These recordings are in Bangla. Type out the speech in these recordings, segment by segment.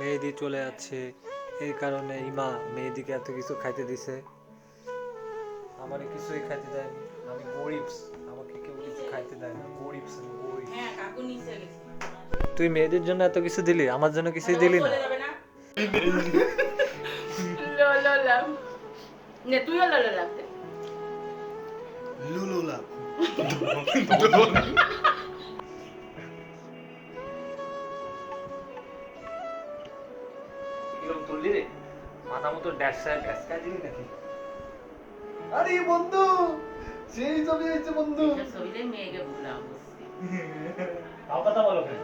মেহেদি চলে যাচ্ছে, এই কারণে ইমা মেহেদিকে এত কিছু খাইতে দিছে, আমার কিছুই খাইতে দেয়নি। আমি গরিব, আমাকে কেউ কিছু খাইতে দেয় না, গরিব আমি গরিব। হ্যাঁ কাকু নিচে গেছে। তুই মেহেদির জন্য এত কিছু দিলি, আমার জন্য কিছুই দিলি না। লো লো লো নে তুইও লো লো লাগতে লুলুলা কিরম তুললি রে, মাথা মতো ড্যাশায় ড্যাশকা দিলি নাকি? আরে বন্ধু, সেই ছবি হয়েছে বন্ধু। ছবিতে মেয়েকে ভুলাম তাও কথা বলো কেন?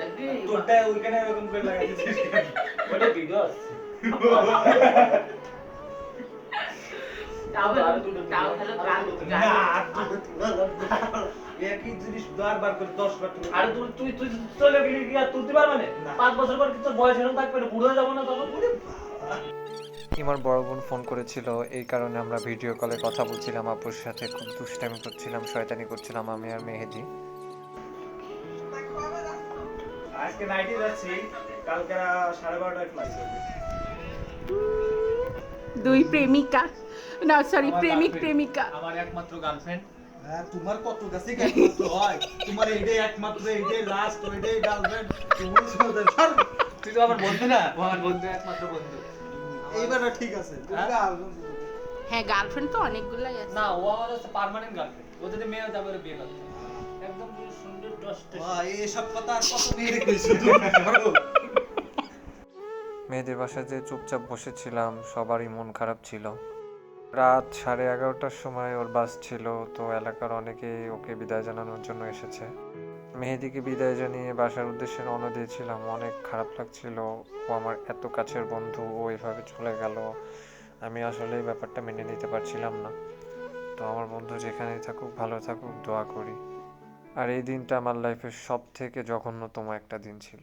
তোরটা ওইখানে এরকম করে লাগাইছিস কেন? ওটা ভিডিও আসছে। তাও ভালো গান একই জিনিস বারবার করে 10 বার তুমি। আরে তুই তুই চলে গেলি কি আর তুলতে পারবে না? 5 বছর পর কি তোর বয়স এরকম থাকবে না, বুড়ো হয়ে যাবো না তখন? ইমার বড় বোন ফোন করেছিল, এই কারণে আমরা ভিডিও কলে কথা বলছিলাম, আপুর সাথে খুব দুষ্টামি করছিলাম, শয়তানি করছিলাম আমি আর মেহেদি। আজকে নাইটে যাচ্ছি, কালকে 12:30টায় ফ্লাইট হবে। দুই প্রেমিকা না সরি প্রেমিক প্রেমিকা আমার একমাত্র গার্লফ্রেন্ড। হ্যাঁ, তোমার কত কাছে একমাত্র হয়? তোমার এইটাই একমাত্র, এইটাই লাস্ট, ওইটাই গার্লফ্রেন্ড। তুমি শুনতে পার। তুই তো আমার বন্ধু না, ও আমার বন্ধু, একমাত্র বন্ধু। এইবারও ঠিক আছে। তুমি গার্লফ্রেন্ড। হ্যাঁ গার্লফ্রেন্ড তো অনেকগুলাই আছে না, ও আমার হচ্ছে পার্মানেন্ট গার্লফ্রেন্ড। ও যদি মেয়ে যাবে ওর বিয়ে করতে। একদম পুরো সুন্দর টস্ট। ভাই এসব কথা আর কত মেরে কইছো তুমি? করো। মেয়েদের বাসায় যে চুপচাপ বসেছিলাম, সবারই মন খারাপ ছিল। রাত 11:30টার সময় ওর বাস ছিল, তো এলাকার অনেকেই ওকে বিদায় জানানোর জন্য এসেছে। মেহেদিকে বিদায় জানিয়ে বাসার উদ্দেশ্যে রওনা দিয়েছিলাম, অনেক খারাপ লাগছিল। ও আমার এত কাছের বন্ধু, ও এভাবে চলে গেল। আমি আসলে এই ব্যাপারটা মেনে নিতে পারছিলাম না। তো আমার বন্ধু যেখানেই থাকুক, ভালো থাকুক, দোয়া করি। আর এই দিনটা আমার লাইফের সব থেকে জঘন্যতম একটা দিন ছিল।